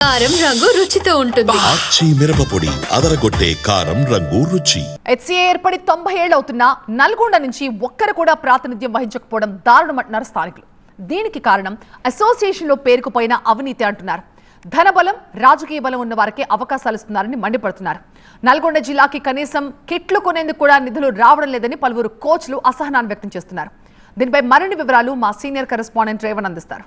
కారం రంగు రుచితో ఉంటుంది. ఆచి మిరపపొడి అదరగొట్టే కారం రంగు రుచి. హెచ్సీఏ ఏర్పడి 90 ఏళ్లు అవుతున్నా నల్గొండ నుంచి ఒక్కరు కూడా ప్రాతినిధ్యం వహించకపోవడం దారుణమంటున్నారు స్థానికులు. దీనికి కారణం అసోసియేషన్లో పేరుకుపోయిన అవినీతి అంటున్నారు. ధనబలం, రాజకీయ బలం ఉన్న వారికి అవకాశాలు ఇస్తున్నారని మండిపడుతున్నారు. నల్గొండ జిల్లాకి కనీసం కిట్లు కొనేందుకు కూడా నిధులు రావడం లేదని పలువురు కోచ్లు అసహనాన్ని వ్యక్తం చేస్తున్నారు. దీనిపై మరిన్ని వివరాలు మా సీనియర్ కరెస్పాండెంట్ రేవణ్ అందిస్తారు.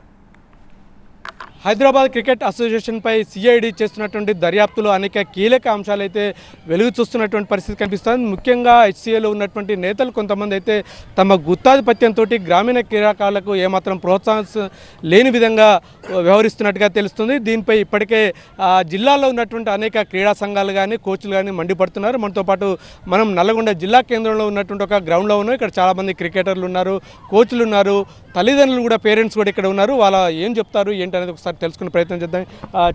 హైదరాబాద్ క్రికెట్ అసోసియేషన్పై సిఐడి చేస్తున్నటువంటి దర్యాప్తులో అనేక కీలక అంశాలు అయితే వెలుగు చూస్తున్నటువంటి పరిస్థితి కనిపిస్తుంది. ముఖ్యంగా హెచ్సిఏలో ఉన్నటువంటి నేతలు కొంతమంది అయితే తమ గుత్తాధిపత్యంతో గ్రామీణ క్రీడాకారులకు ఏమాత్రం ప్రోత్సాహం లేని విధంగా వ్యవహరిస్తున్నట్టుగా తెలుస్తుంది. దీనిపై ఇప్పటికే జిల్లాలో ఉన్నటువంటి అనేక క్రీడా సంఘాలు కానీ కోచ్లు కానీ మండిపడుతున్నారు. మనతో పాటు మనం నల్లగొండ జిల్లా కేంద్రంలో ఉన్నటువంటి ఒక గ్రౌండ్లో ఉన్నాం. ఇక్కడ చాలామంది క్రికెటర్లు ఉన్నారు, కోచ్లు ఉన్నారు, తల్లిదండ్రులు కూడా, పేరెంట్స్ కూడా ఇక్కడ ఉన్నారు. వాళ్ళ ఏం చెప్తారు ఏంటి అనేది ఒకసారి తెలుసుకునే ప్రయత్నం చేద్దాం.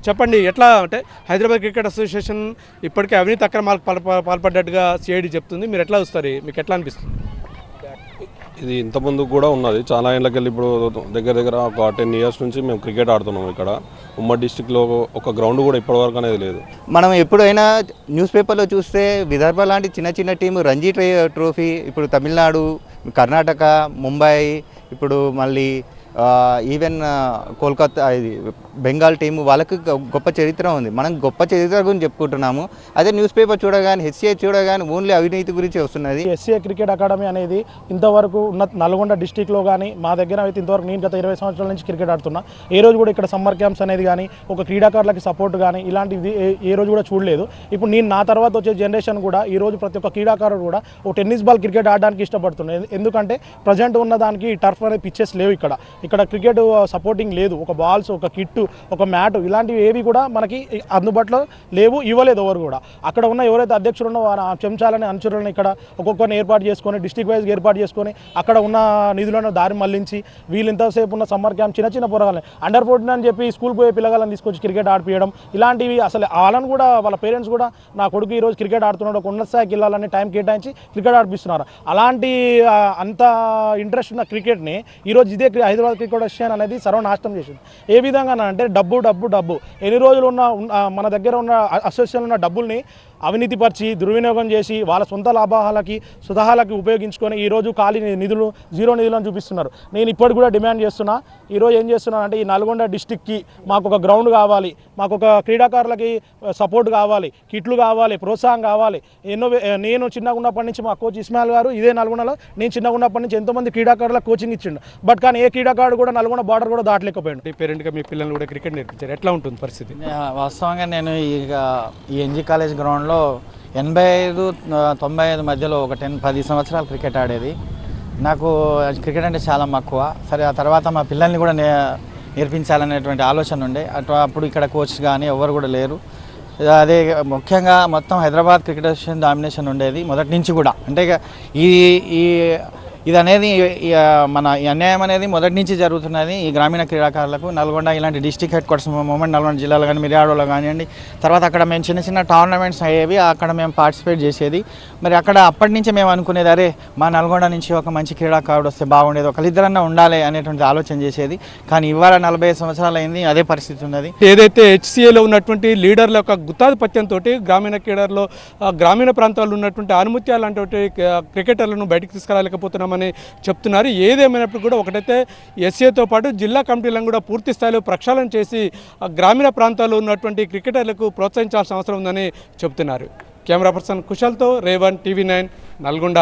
చెప్పండి, ఎట్లా అంటే హైదరాబాద్ క్రికెట్ అసోసియేషన్ ఇప్పటికే అవినీతి అక్రమాలకు పాల్పడ్డట్టుగా సిఐడి చెప్తుంది. మీరు ఎట్లా చూస్తారు? మీకు ఎట్లా అనిపిస్తుంది? ఇది ఇంతకుముందు కూడా ఉన్నది. చాలా ఏళ్ళకెళ్ళి ఇప్పుడు దగ్గర ఒక 10 ఇయర్స్ నుంచి మేము క్రికెట్ ఆడుతున్నాం. ఇక్కడ ఉమ్మడి డిస్టిక్లో ఒక గ్రౌండ్ కూడా ఇప్పటివరకు అనేది లేదు. మనం ఎప్పుడైనా న్యూస్ పేపర్లో చూస్తే విదర్భ లాంటి చిన్న చిన్న టీము రంజీ ట్రోఫీ, ఇప్పుడు తమిళనాడు, కర్ణాటక, ముంబై, ఇప్పుడు మళ్ళీ ఈవెన్ కోల్కతా, ఇది బెంగాల్ టీము, వాళ్ళకి గొప్ప చరిత్ర ఉంది. మనం గొప్ప చరిత్ర గురించి చెప్పుకుంటున్నాము. అదే న్యూస్ పేపర్ చూడగానే, హెచ్సిఏ చూడగానే ఓన్లీ అవినీతి గురించి వస్తున్నది. హెచ్సిఏ క్రికెట్ అకాడమీ అనేది ఇంతవరకు ఉన్న నల్గొండ డిస్టిక్లో కానీ మా దగ్గర అయితే ఇంతవరకు నేను గత 20 సంవత్సరాల నుంచి క్రికెట్ ఆడుతున్నా. ఏ రోజు కూడా ఇక్కడ సమ్మర్ క్యాంప్స్ అనేది కానీ, ఒక క్రీడాకారులకి సపోర్ట్ కానీ ఇలాంటిది ఏ రోజు కూడా చూడలేదు. ఇప్పుడు నేను నా తర్వాత వచ్చే జనరేషన్ కూడా ఈ రోజు ప్రతి ఒక్క క్రీడాకారుడు కూడా ఒక టెన్నిస్ బాల్ క్రికెట్ ఆడడానికి ఇష్టపడుతున్నాయి. ఎందుకంటే ప్రజెంట్ ఉన్న దానికి టర్ఫ్ అనే పిచ్చెస్ లేవు. ఇక్కడ క్రికెట్ సపోర్టింగ్ లేదు. ఒక బాల్స్, ఒక కిట్టు, ఒక మ్యాట్ ఇలాంటివి ఏవి కూడా మనకి అందుబాటులో లేవు, ఇవ్వలేదు ఎవరు కూడా. అక్కడ ఉన్న ఎవరైతే అధ్యక్షులు ఉన్నో ఆ చెంచాలని, అనుచరులను ఇక్కడ ఒక్కొక్కరిని ఏర్పాటు చేసుకొని, డిస్టిక్ వైజ్గా ఏర్పాటు చేసుకొని అక్కడ ఉన్న నిధులను దారి మళ్లించి వీళ్ళు ఇంతసేపు ఉన్న సమ్మర్ క్యాంప్ చిన్న పొరగాలని అండర్ 14 అని చెప్పి స్కూల్ పోయే పిల్లగాలను తీసుకొచ్చి క్రికెట్ ఆడిపియడం, ఇలాంటివి అసలు వాళ్ళని కూడా, వాళ్ళ పేరెంట్స్ కూడా నా కొడుకు ఈరోజు క్రికెట్ ఆడుతున్నాడు, ఒక ఉన్నత స్థాయికి వెళ్ళాలని టైం కేటాయించి క్రికెట్ ఆడిపిస్తున్నారు. అలాంటి అంత ఇంట్రెస్ట్ ఉన్న క్రికెట్ని ఈరోజు ఇదే హైదరాబాద్ క్రికెట్ అసోసియేషన్ అనేది సర్వనాశనం చేసింది. ఏ విధంగా అంటే డబ్బు. ఎన్ని రోజులు ఉన్న మన దగ్గర ఉన్న అసోసియేషన్ ఉన్న డబ్బుల్ని అవినీతిపరిచి, దుర్వినియోగం చేసి వాళ్ళ సొంత లాభాలకి, సుధాహాలకి ఉపయోగించుకొని ఈరోజు ఖాళీ నిధులు, జీరో నిధులను చూపిస్తున్నారు. నేను ఇప్పటికి కూడా డిమాండ్ చేస్తున్నా. ఈరోజు ఏం చేస్తున్నాను అంటే, ఈ నల్గొండ డిస్టిక్కి మాకు ఒక గ్రౌండ్ కావాలి, మాకు ఒక క్రీడాకారులకి సపోర్ట్ కావాలి, కిట్లు కావాలి, ప్రోత్సాహం కావాలి. నేను చిన్నగా ఉన్నప్పటి నుంచి మా కోచ్ ఇస్మాయిల్ గారు ఇదే నల్గొండలో, నేను చిన్నగా ఉన్నప్పటి నుంచి ఎంతోమంది క్రీడాకారులకు కోచింగ్ ఇచ్చిండు. బట్ కానీ ఏ క్రీడాకారుడు కూడా నల్గొండ బార్డర్ కూడా దాటలేకపోయాడు. పేరెంట్గా మీ పిల్లలు కూడా క్రికెట్ నేర్పించారు, ఎట్లా ఉంటుంది పరిస్థితి? వాస్తవంగా నేను ఈ ఎన్జీ కాలేజ్ గ్రౌండ్లో 85-95 మధ్యలో ఒక 10 సంవత్సరాలు క్రికెట్ ఆడేది. నాకు క్రికెట్ అంటే చాలా మక్కువ. సరే, ఆ తర్వాత మా పిల్లల్ని కూడా నేర్పించాలనేటువంటి ఆలోచన ఉండే. అప్పుడు ఇక్కడ కోచ్ కానీ ఎవరు కూడా లేరు. అదే ముఖ్యంగా మొత్తం హైదరాబాద్ క్రికెట్ అసోసియేషన్ డామినేషన్ ఉండేది మొదటి నుంచి కూడా. అంటే ఇది అనేది మన అన్యాయం అనేది మొదటి నుంచి జరుగుతున్నది ఈ గ్రామీణ క్రీడాకారులకు. నల్గొండ ఇలాంటి district head quarters moment Nalgonda జిల్లాలో కానీ, మిర్యాడలో కానివ్వండి, తర్వాత అక్కడ మేము చిన్న టోర్నమెంట్స్ అయ్యేవి, అక్కడ మేము పార్టిసిపేట్ చేసేది. మరి అక్కడ అప్పటి నుంచి మేము అనుకునేది, అరే మా నల్గొండ నుంచి ఒక మంచి క్రీడాకారుడు వస్తే బాగుండేది, ఒకరిద్దరన్నా ఉండాలి అనేటువంటి ఆలోచన చేసేది. కానీ ఇవాళ 45 సంవత్సరాలు అయింది, అదే పరిస్థితి ఉన్నది. ఏదైతే హెచ్సిఏలో ఉన్నటువంటి లీడర్ల యొక్క గుత్తాధిపత్యంతో గ్రామీణ క్రీడల్లో గ్రామీణ ప్రాంతాల్లో ఉన్నటువంటి ఆనుమత్యాలు లాంటి క్రికెటర్లను బయటకు తీసుకురాలేకపోతున్నామని చెప్తున్నారు. ఏదేమైనప్పుడు కూడా ఒకటైతే ఎస్ఏతో పాటు జిల్లా కమిటీలను కూడా పూర్తి స్థాయిలో ప్రక్షాళన చేసి గ్రామీణ ప్రాంతాల్లో ఉన్నటువంటి క్రికెటర్లకు ప్రోత్సహించాల్సిన అవసరం ఉందని చెప్తున్నారు. Camera person కుశల్తో Revan, TV 9 Nalgonda.